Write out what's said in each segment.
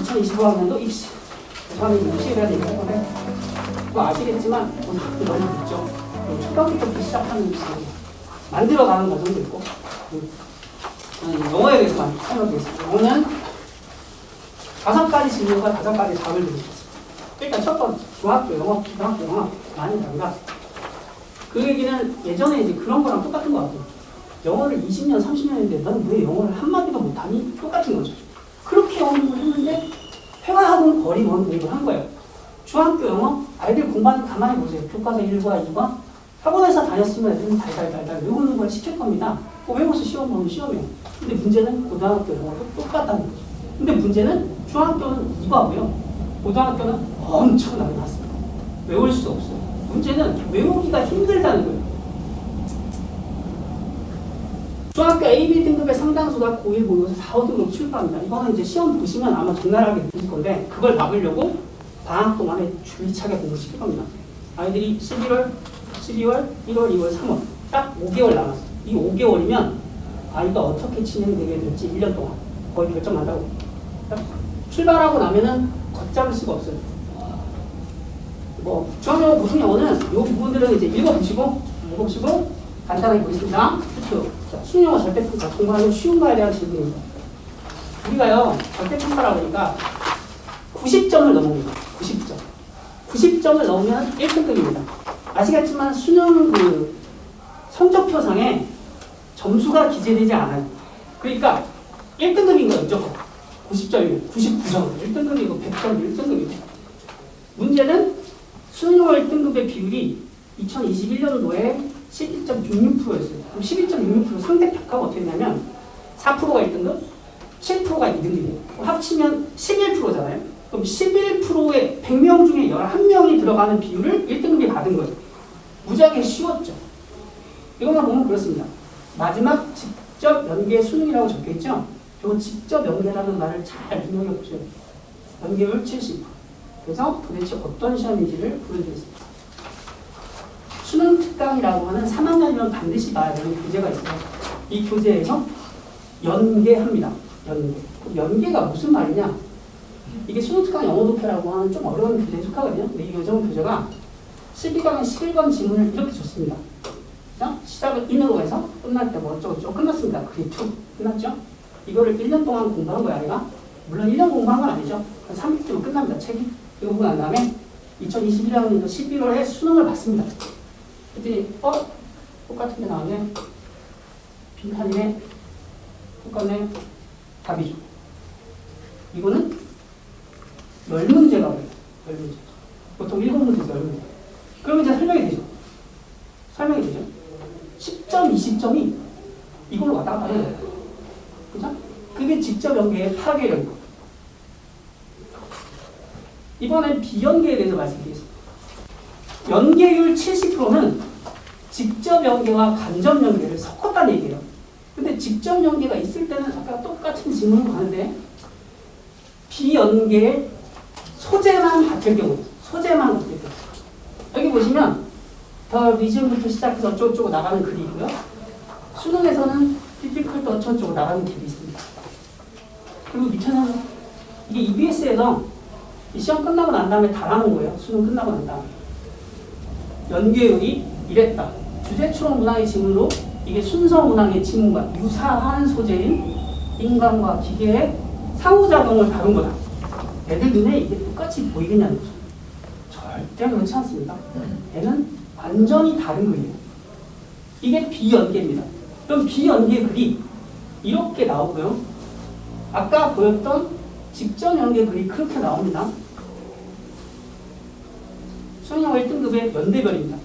2025학년도 입시. 저는 입시에 대한 얘기를 할 건데, 그거 아시겠지만, 고등학교 너무 늦죠. 초등학교 때부터 시작하는 입시. 만들어가는 과정도 있고, 영어에 대해서 설명드리겠습니다. 영어는 5가지 질문과 5가지 답을 드리겠습니다. 일단 첫 번째, 중학교 영어, 고등학교 영어 많이 다르다. 그 얘기는 예전에 이제 그런 거랑 똑같은 것 같아요. 영어를 20년, 30년 했는데 넌 왜 영어를 한마디도 못하니? 똑같은 거죠. 그렇게 영어 공부를 했는데 회화학원 거리 먼 공부를 한 거예요. 중학교 영어 아이들 공부하는 거 가만히 보세요. 교과서 1과 2과 학원에서 다녔으면 애들은 달달달달 외우는 걸 시킬 겁니다. 외워서 시험 보면 시험이에요. 근데 문제는 고등학교 영어도 똑같다는 거죠. 근데 문제는 중학교는 이거하고요. 고등학교는 엄청나게 많습니다. 외울 수 없어요. 문제는 외우기가 힘들다는 거예요. 중학교 AB 등급의 상당수가 고1 모의고사 4, 5등급 출발합니다. 이거는 이제 시험 보시면 아마 적나라하게 보실 건데 그걸 막으려고 방학 동안에 줄차게 공부시킬 겁니다. 아이들이 11월, 12월, 1월, 2월, 3월 딱 5개월 남았어요. 이 5개월이면 아이가 어떻게 진행되게 될지 1년 동안 거의 결정한다고. 출발하고 나면은 걷잡을 수가 없어요. 뭐 중학교 고등 영어는 이 부분들은 이제 읽어보시고 간단하게 보겠습니다. 자, 수능 영어 절대평가 공부하는 쉬운가에 대한 질문입니다. 우리가요 절대평가라고 하니까 90점을 넘습니다. 90점을 넘으면 1등급입니다. 아시겠지만 수능 그 성적표상에 점수가 기재되지 않아요. 그러니까 1등급인 거예요. 무조건 90점이면 99점 1등급이고 100점 1등급이고 문제는 수능 영어 1등급의 비율이 2021년도에 12.66%였어요. 그럼 12.66% 상대 평가가 어떻게 되냐면 4%가 1등급, 7%가 2등급이에요. 합치면 11%잖아요. 그럼 11%의 100명 중에 11명이 들어가는 비율을 1등급이 받은 거예요. 무지하게 쉬웠죠. 이것만 보면 그렇습니다. 마지막 직접 연계 수능이라고 적혀있죠. 이 직접 연계라는 말을 잘 눈여겨보세요. 연계율 70%. 그래서 도대체 어떤 시험인지를 보여드리겠습니다. 수능 특강이라고 하는 3학년이면 반드시 봐야 되는 교재가 있어요. 이 교재에서 연계합니다. 연계가 무슨 말이냐? 이게 수능 특강 영어 독해라고 하는 좀 어려운 교재에 속하거든요. 근데 이 교재가 12강의 11번 지문을 이렇게 줬습니다. 시작을 인으로 해서 끝날 때 뭐 어쩌고저쩌고 끝났습니다. 그게 2 끝났죠? 이거를 1년 동안 공부한 거야, 아이가? 물론 1년 공부한 건 아니죠. 한 3일쯤 끝납니다, 책이. 이거 보고 난 다음에 2021년도 11월에 수능을 봤습니다. 그랬더니 똑같은 게 나왔네. 빈칸이네. 똑같네. 답이죠. 이거는 10문제가 그래요. 10문제. 보통 7문제에서 10문제. 그러면 이제 설명이 되죠. 10점, 20점이 이걸로 왔다 갔다 하는 거예요. 그죠? 그게 직접 연계의 파괴력이고. 이번엔 비연계에 대해서 말씀드리겠습니다. 연계율 70%는 직접 연계와 간접 연계를 섞었다는 얘기예요. 근데 직접 연계가 있을 때는 아까 똑같은 질문을 가는데 비연계의 소재만 같을 경우, 여기 보시면 더 리즘부터 시작해서 어쩌고저쩌고 나가는 글이 있고요. 수능에서는 디피컬트 어쩌고저쩌고 나가는 글이 있습니다. 그리고 밑에는 이게 EBS에서 이 시험 끝나고 난 다음에 달아놓은 거예요. 수능 끝나고 난 다음에. 연계율이 이랬다. 주제추론 문항의 지문으로 이게 순서 문항의 지문과 유사한 소재인 인간과 기계의 상호작용을 다룬 거다. 애들 눈에 이게 똑같이 보이겠냐는 거죠. 절대 그렇지 않습니다. 애는 완전히 다른 글이에요. 이게 비연계입니다. 그럼 비연계 글이 이렇게 나오고요. 아까 보였던 직접 연계 글이 그렇게 나옵니다. 수능 영어 1등급의 연대별입니다.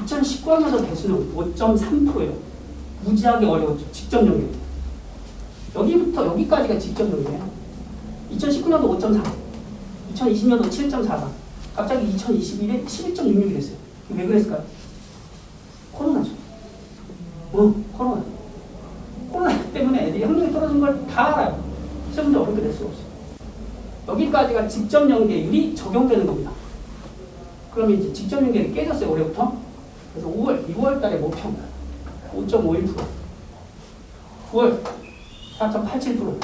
2019학년도 대수능 5.3%예요. 무지하게 어려웠죠. 직접 연계. 여기부터 여기까지가 직접 연계예요. 2019년도 5.4, 2020년도 7.44, 갑자기 2021에 11.66이 됐어요. 왜 그랬을까요? 코로나죠. 코로나 때문에 애들이 학력이 떨어진 걸 다 알아요. 시험 문제 어렵게 될 수가 없어요. 여기까지가 직접 연계율이 적용되는 겁니다. 그러면 이제 직접 연계율이 깨졌어요, 올해부터. 그래서 6월 달에 목표 5.51%, 9월 4.87%,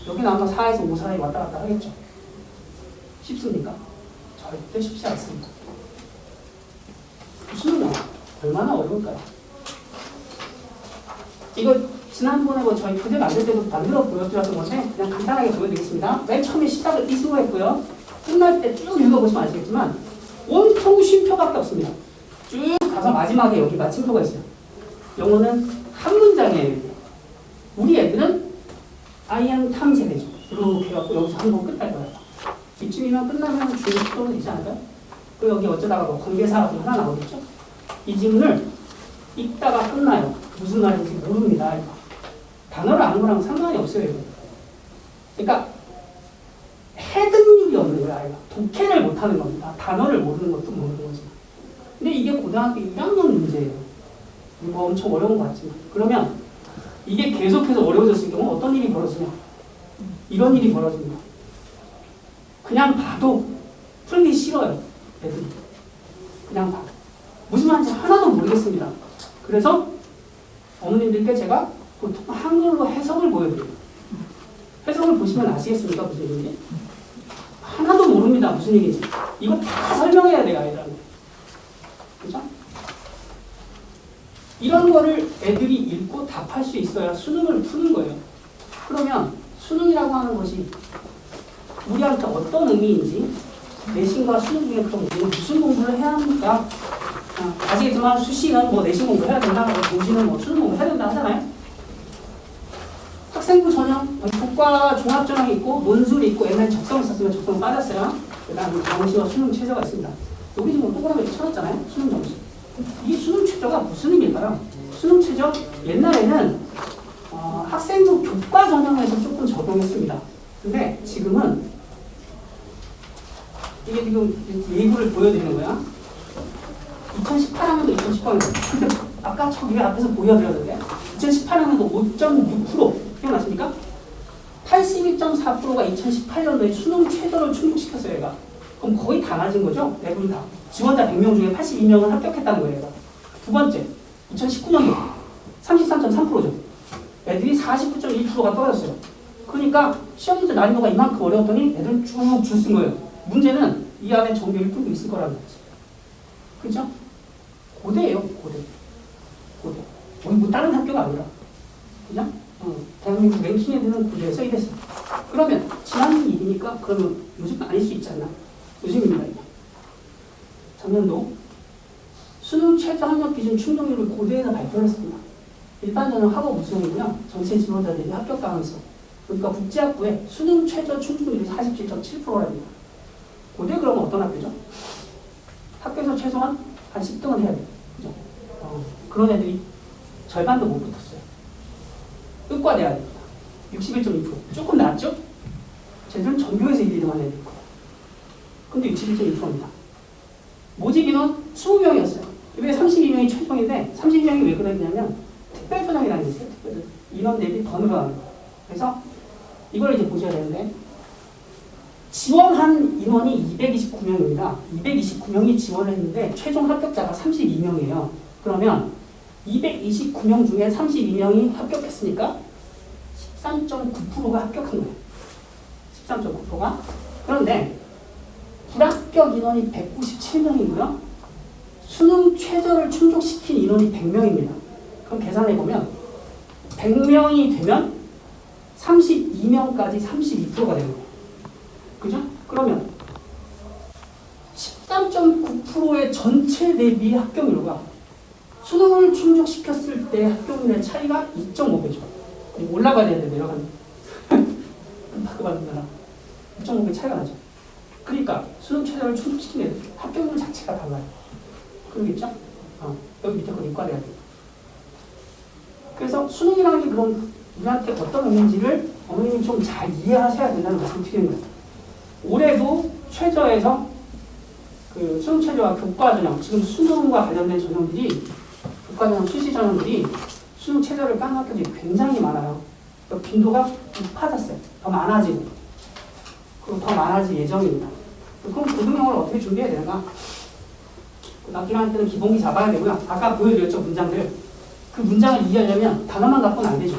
여기는 아마 4에서 5 사이 왔다 갔다 하겠죠. 쉽습니까? 절대 쉽지 않습니다. 수능은 얼마나 어려울까요? 이거 지난번에 뭐 저희 교재 만들 때도 만들어 보여드렸던 건데 그냥 간단하게 보여드리겠습니다. 맨 처음에 시작을 이수로 했고요. 끝날 때 쭉 읽어보시면 아시겠지만 온통 쉼표밖에 없습니다. 쭉 가서 마지막에 여기 마침표가 있어요. 영어는 한 문장이에요. 우리 애들은 I am 탐 세대죠. 이렇게 해갖고 여기서 한 번 끝날 거예요. 이쯤이면 끝나면 중급 정도 되지 않을까요? 그리고 여기 어쩌다가 뭐 관계사라도 하나 나오겠죠? 이 질문을 읽다가 끝나요. 무슨 말인지 모릅니다. 단어를 아는 거랑 상관이 없어요. 이거. 그러니까 해득률이 없는 거야. 아이가. 독해를 못하는 겁니다. 단어를 모르는 것도 모르는 거지. 근데 이게 고등학교 1학년 문제예요. 이거 엄청 어려운 것 같지만. 그러면 이게 계속해서 어려워졌을 경우 어떤 일이 벌어지냐? 이런 일이 벌어집니다. 그냥 봐도 풀기 싫어요. 애들이. 그냥 봐도. 무슨 말인지 하나도 모르겠습니다. 그래서 어머님들께 제가 보통 한글로 해석을 보여드려요. 해석을 보시면 아시겠습니까? 무슨 얘기인지? 하나도 모릅니다. 무슨 얘기인지. 이거 다 설명해야 돼요. 아이들한테. 그죠? 이런 거를 애들이 읽고 답할 수 있어야 수능을 푸는 거예요. 그러면 수능이라고 하는 것이 우리한테 어떤 의미인지 내신과 수능 중에 그럼 우리는 무슨 공부를 해야 합니까? 아시겠지만 수시는 뭐 내신 공부 해야 된다, 공시는 뭐 수능 공부 해야 된다 하잖아요. 학생부 전형, 교과 종합 전형이 있고 논술이 있고 옛날에 적성 있었으면 적성 빠졌어요. 그다음에 정시와 수능 최저가 있습니다. 여기 지금 동그라미 쳐놨잖아요. 수능 정시. 이 수능 최저가 무슨 의미일까요? 수능 최저 옛날에는 학생부 교과 전형에서 조금 적용했습니다. 근데 지금은 이게 지금 예고를 보여드리는 거야. 2018학년도 2018학년도. 근데 아까 저기 앞에서 보여드렸는데 2018학년도 5.6% 기억나십니까? 81.4%가 2018년도에 수능 최저를 충족시켰어요. 얘가. 그럼 거의 다 맞은 거죠? 대부분 다. 지원자 100명 중에 82명은 합격했다는 거예요. 얘가. 두 번째, 2019년도 33.3%죠. 애들이 49.1%가 떨어졌어요. 그러니까 시험 문제 난이도가 이만큼 어려웠더니 애들은 쭉 줄 쓴 거예요. 문제는 이 안에 정규 1등도 있을 거라는 거지. 그죠? 고대예요, 고대. 고대. 우리 뭐 다른 학교가 아니라. 그죠? 대한민국 랭킹에 드는 고대에 써 있겠어. 그러면 지난 일이니까 그러면 요즘 아닐 수 있지 않나? 요즘입니다, 이게. 작년도 수능 최저 학력 기준 충족률을 고대에서 발표를 했습니다. 일반 전형 학업 우수형이고요. 전체 지원자들이 합격 가능성. 그러니까 국제학부에 수능 최저 충족률이 47.7%랍니다. 고대 그러면 어떤 학교죠? 학교에서 최소한 한 10등은 해야 돼요. 그죠? 그런 애들이 절반도 못 붙었어요. 의과대학입니다. 61.2%. 조금 낮죠? 쟤들은 전교에서 1, 2등 한 애들 있고. 근데 61.2%입니다. 모집 인원 20명이었어요. 이번에 32명이 최종인데 32명이 왜 그랬냐면 특별전형이라는 게 있어요. 특별전형. 인원 대비 더 늘어나는 거예요. 그래서 이걸 이제 보셔야 되는데 지원한 인원이 229명입니다. 229명이 지원을 했는데 최종 합격자가 32명이에요. 그러면 229명 중에 32명이 합격했으니까 13.9%가 합격한 거예요. 13.9%가. 그런데 불합격 인원이 197명이고요. 수능 최저를 충족시킨 인원이 100명입니다. 그럼 계산해보면 100명이 되면 32명까지 32%가 되는 거예요. 그죠? 그러면 13.9%의 전체 대비 합격률과 수능을 충족시켰을 때 합격률의 차이가 2.5배죠. 올라가야 되는데 내려가는 급하게 나라 2.5배 차이가 나죠. 그러니까 수능 최저를 충족시킨 애들 합격률 자체가 달라요. 그러겠죠? 여기 밑에 거 이과대학. 그래서 수능이라는 게 그런 우리한테 어떤 의미인지를 어머님이 좀 잘 이해하셔야 된다는 말씀을 드리는 거예요. 올해도 최저에서 그 수능 최저와 교과 전형, 지금 수능과 관련된 전형들이 교과 전형, 수시 전형들이 수능 최저를 까는 학교들이 굉장히 많아요. 빈도가 높아졌어요. 더 많아지고 그리고 더 많아질 예정입니다. 그럼 고등영어를 어떻게 준비해야 되는가? 납기할 때는 기본기 잡아야 되고요. 아까 보여드렸죠, 문장들. 그 문장을 이해하려면 단어만 갖고는 안 되죠.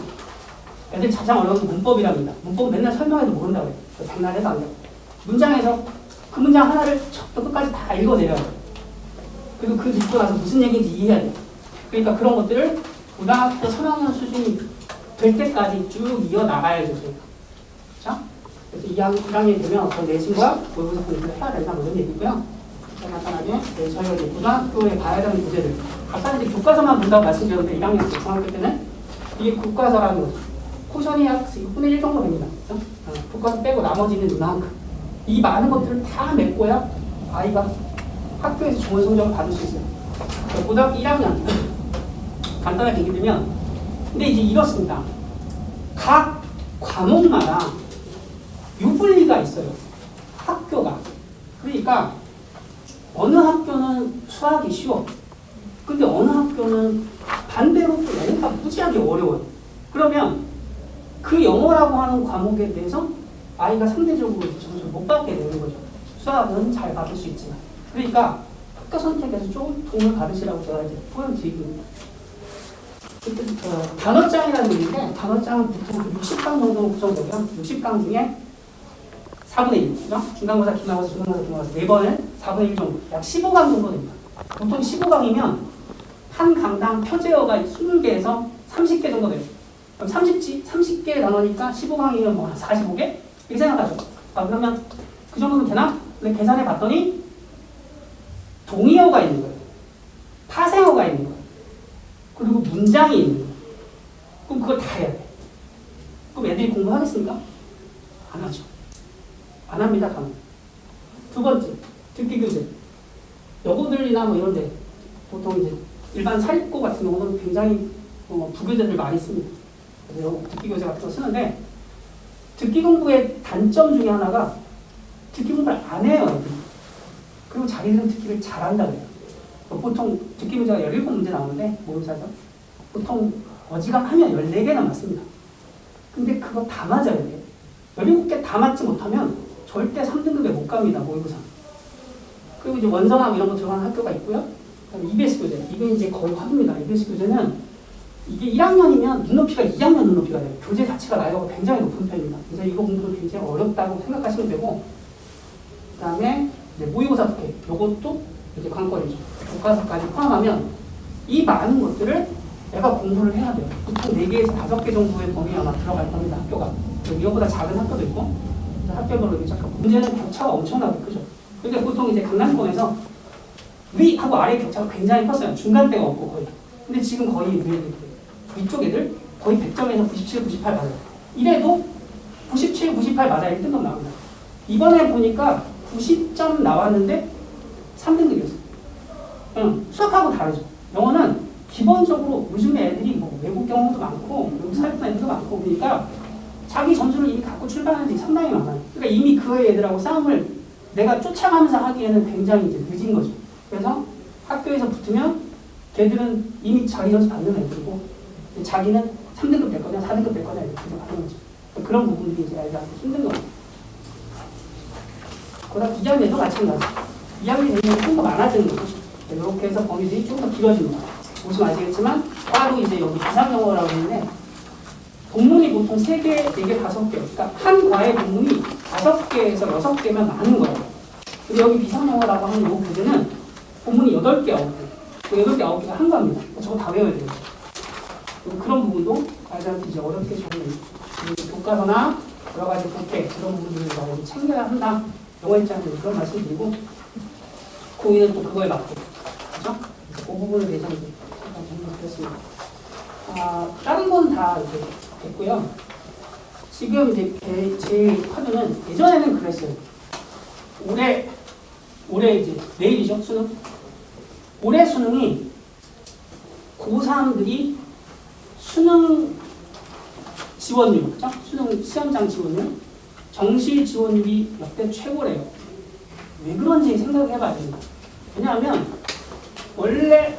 애들 가장 어려운 문법이랍니다. 문법 맨날 설명해도 모른다고 해요. 장난해도 안 돼요. 문장에서 그 문장 하나를 처음부터 끝까지 다 읽어내려야 돼요. 그리고 그 듣고 나서 무슨 얘기인지 이해해야 돼요. 그러니까 그런 것들을 고등학교 3학년 수준이 될 때까지 쭉 이어나가야죠. 그렇죠? 그래서 1학년이 되면 어떤 내신과 모의고사 공부를 해야 된다 뭐 이런 얘기고요. 간단하게 저희가 이제 고등학교에 봐야 되는 부재들 아까 이제 교과서만 본다고 말씀드렸는데 1학년 중학교 때는 이게 교과서라는 거죠. 코션이 약 6분의 1 정도 됩니다. 그렇죠? 교과서 빼고 나머지는 이만큼. 이 많은 것들을 다 메꿔야 아이가 학교에서 좋은 성적을 받을 수 있어요. 고등학교 1학년 간단하게 얘기 드리면 근데 이제 이렇습니다. 각 과목마다 유불리가 있어요. 학교가. 그러니까 어느 학교는 수학이 쉬워. 근데 어느 학교는 반대로 또 영어가 무지하게 어려워요. 그러면 그 영어라고 하는 과목에 대해서 아이가 상대적으로 점수를 못 받게 되는 거죠. 수학은 잘 받을 수 있지만. 그러니까 학교 선택에서 조금 도움을 받으시라고 제가 이제 보여드리거든요. 단어장이라는 얘기인데 단어장은 보통 60강 정도 구성되고요. 60강 중에 4분의 1, 그죠? 중간고사, 기말고사, 중간고사, 기말고사 4번을 4분의 1 정도, 약 15강 정도 됩니다. 보통 15강이면 한 강당 표제어가 20개에서 30개 정도 돼요. 그럼 30개 단어니까 15강이면 뭐 한 45개? 이렇게 생각하죠. 그러면 그 정도면 되나? 근데 계산해 봤더니 동의어가 있는 거예요. 파생어가 있는 거예요. 그리고 문장이 있는 거예요. 그럼 그걸 다 해야 돼. 그럼 애들이 공부하겠습니까? 안 하죠. 안 합니다. 가면. 두 번째, 듣기 교재. 여고들이나 뭐 이런 데 보통 이제 일반 사립고 같은 경우는 굉장히 부교재들 많이 씁니다. 그래서 듣기 교재 같은 거 쓰는데 듣기 공부의 단점 중에 하나가 듣기 공부를 안 해요. 애들이. 그리고 자기들은 듣기를 잘한다 그래요. 보통 듣기 문제가 17문제 나오는데 모의고사에서 보통 어지간하면 14개나 맞습니다. 근데 그거 다 맞아야 돼요. 17개 다 맞지 못하면 절대 3등급에 못 갑니다. 모의고사. 그리고 이제 원서나 이런 거 들어가는 학교가 있고요. 그다음에 EBS 교재. 이게 이제 거의 화두입니다. EBS 교재는 이게 1학년이면 눈높이가 2학년 눈높이가 돼요. 교재 자체가 난이도가 굉장히 높은 편입니다. 그래서 이거 공부도 굉장히 어렵다고 생각하시면 되고 그다음에 모의고사 특혜. 이것도 이제 관건이죠. 교과서까지 포함하면 이 많은 것들을 내가 공부를 해야 돼요. 보통 4개에서 5개 정도의 범위 아마 들어갈 겁니다. 학교가. 이거보다 작은 학교도 있고 학교별로 이렇게 잠깐 문제는 격차가 엄청나게 크죠. 근데 보통 이제 강남권에서 위하고 아래 격차가 굉장히 컸어요. 중간대가 없고 거의. 근데 지금 거의 위쪽 애들 거의 100점에서 97, 98 맞아요. 이래도 97, 98 맞아야 1등급 나옵니다. 이번에 보니까 90점 나왔는데 3등급이었어요. 수학하고 다르죠. 영어는 기본적으로 요즘에 애들이 뭐 외국 경험도 많고 외국 살던 애들도 많고 그러니까 자기 점수를 이미 갖고 출발하는 애들이 상당히 많아요. 그러니까 이미 그 애들하고 싸움을 내가 쫓아가면서 하기에는 굉장히 이제 늦은 거죠. 그래서 학교에서 붙으면 걔들은 이미 자기 점수 받는 애들이고 자기는 3등급 될 거냐 4등급 될 거냐 이렇게 생각하는 거죠. 그런 부분들이 이제 애들한테 힘든 거죠. 그다음 2학년도 마찬가지. 2학년이 되면 좀 더 많아지는 거죠. 이렇게 해서 범위들이 좀 더 길어집니다. 보시면 아시겠지만 따로 이제 여기 비상영어라고 하는데 본문이 보통 3개, 4개, 5개. 그러니까 한 과의 본문이 5개에서 6개면 많은 거예요. 근데 여기 비상영어라고 하는 이 교재는 본문이 8개, 9개. 8개, 9개가 한 과입니다. 저거 다 외워야 돼요. 그런 부분도 아이들한테 이제 어렵게 적용해요. 교과서나 여러 가지 국회 그런 부분들을 많이 챙겨야 한다. 영어 입장에서 그런 말씀 드리고 고의는 또 그거에 맞고. 그죠? 그 부분에 대해서 이제 잠깐 정리드렸습니다. 다른 건 다 이제 됐고요. 지금 이제 제 화두는 예전에는 그랬어요. 올해 이제 내일이죠 수능. 올해 수능이 고3들이 수능 지원율, 그죠? 수능 시험장 지원율, 정시 지원율이 역대 최고래요. 왜 그런지 생각을 해봐야 됩니다. 왜냐하면 원래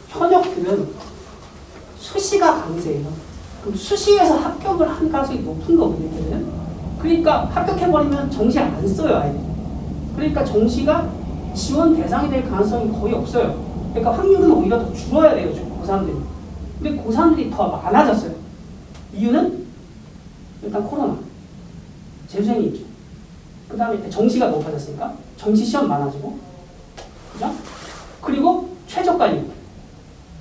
현역들은 수시가 강세예요. 그럼 수시에서 합격을 한 가수가 높은 거거든요. 그러니까 합격해버리면 정시 안 써요, 아이들. 그러니까 정시가 지원 대상이 될 가능성이 거의 없어요. 그러니까 확률은 오히려 더 줄어야 돼요, 고3들이. 근데 고3들이 더 많아졌어요. 이유는 일단 코로나, 재수생이 있죠. 그 다음에 정시가 높아졌으니까 정시 시험 많아지고, 그죠? 그리고 최저관리.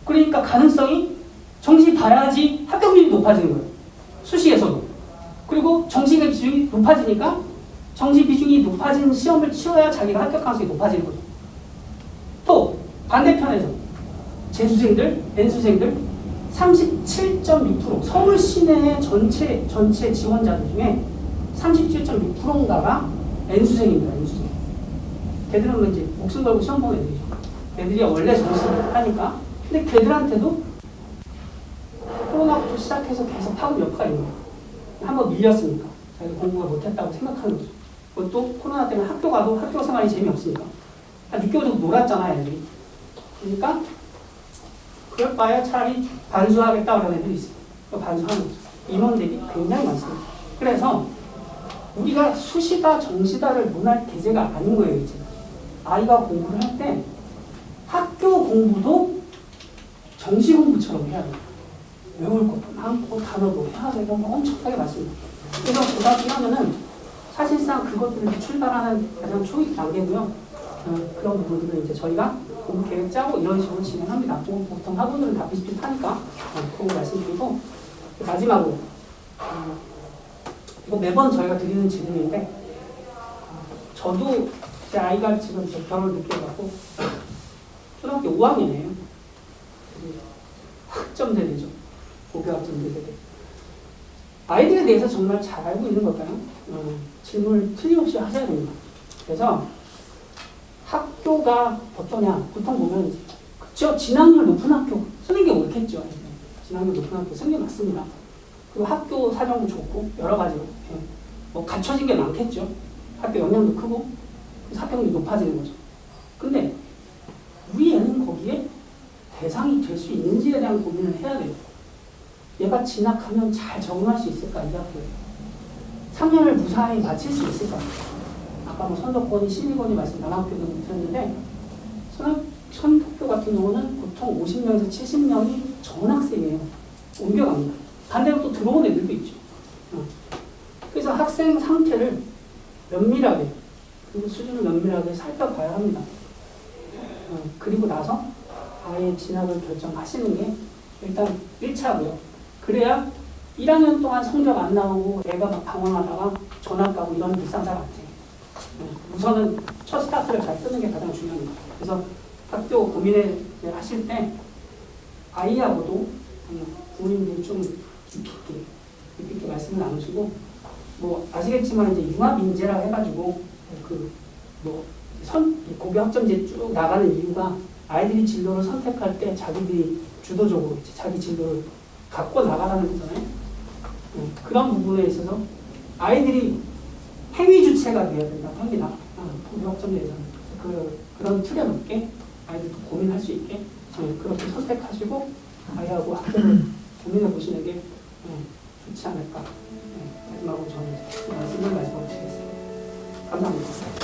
그러니까 가능성이 정시 봐야지 합격률이 높아지는 거예요. 수시에서도. 그리고 정시 비중이 높아지니까 정시 비중이 높아진 시험을 치러야 자기가 합격 가능성이 높아지는 거죠. 또 반대편에서 재수생들, N수생들 37.6% 서울 시내 전체 지원자들 중에 37.6%인가가 N수생입니다. N수생. 걔들은 이제 목숨 걸고 시험 보는 애들이죠. 애들이 원래 정시를 하니까. 근데 걔들한테도 코로나부터 시작해서 계속 파급 역할이 있는 거예요. 한번 밀렸으니까. 자기가 공부를 못했다고 생각하는 거죠. 그것도 코로나 때문에 학교 가도 학교 생활이 재미없으니까. 한 6개월 정도 놀았잖아요, 애들이. 그러니까 그럴 바에 차라리 반수하겠다 그런 애들이 있어요. 반수하는 거죠. 임원들이 굉장히 많습니다. 그래서 우리가 수시다 정시다를 논할 계제가 아닌 거예요, 이제. 아이가 공부를 할 때 학교 공부도 정시 공부처럼 해야 돼요. 외울 것도 많고 단어도 해야 되고 엄청나게 많습니다. 그래서 고등학교 1학년은 사실상 그것들을 출발하는 가장 초기 단계고요. 그런 부분들은 이제 저희가 공부 계획 짜고 이런 식으로 진행합니다. 보통 학원들은 다 비슷비슷하니까 그런 거 말씀드리고, 마지막으로 이거 매번 저희가 드리는 질문인데, 저도 제 아이가 지금 결혼을 늦게 해갖고 초등학교 5학년이에요. 학점 세대죠. 고교 학점 세대. 아이들에 대해서 정말 잘 알고 있는 걸까요? 질문을 틀림없이 하셔야 됩니다. 그래서 학교가 어떠냐? 보통 보면 이제 그쵸? 진학률 높은 학교 쓰는 게 옳겠죠. 진학률 높은 학교 쓰는 게 맞습니다. 그리고 학교 사정도 좋고 여러 가지로 뭐 갖춰진 게 많겠죠. 학교 영향도 크고 합격률이 높아지는 거죠. 근데 우리 애는 거기에 대상이 될 수 있는지에 대한 고민을 해야 돼요. 얘가 진학하면 잘 적응할 수 있을까, 이 학교에. 3년을 무사히 마칠 수 있을까. 아까 뭐 선덕권이 12권이 말씀 남학교도 있었는데, 선덕교 같은 경우는 보통 50명에서 70명이 전학생이에요. 옮겨갑니다. 반대로 또 들어온 애들도 있죠. 그래서 학생 상태를 면밀하게, 그리고 수준을 면밀하게 살펴봐야 합니다. 그리고 나서 아예 진학을 결정하시는 게 일단 1차고요. 그래야 1학년 동안 성적 안 나오고 애가 막 방황하다가 전학 가고 이런 비싼 사람 같아요. 우선은 첫 스타트를 잘 쓰는 게 가장 중요합니다. 그래서 학교 고민을 하실 때 아이하고도 부모님들이 좀 깊이 있게 말씀을 나누시고, 뭐 아시겠지만 이제 융합인재라 해가지고 고교 학점제 쭉 나가는 이유가 아이들이 진로를 선택할 때 자기들이 주도적으로 이제 자기 진로를 갖고 나가라는 거잖아요. 그런 부분에 있어서 아이들이 행위 주체가 되어야 된다고 합니다. 고교 학점제에서는. 그런 틀에 맞게 아이들도 고민할 수 있게 그렇게 선택하시고 아이하고 학교를 고민해 보시는 게 좋지 않을까. 마지막으로 저는 말씀을 마지막으로 드리겠습니다. 감사합니다.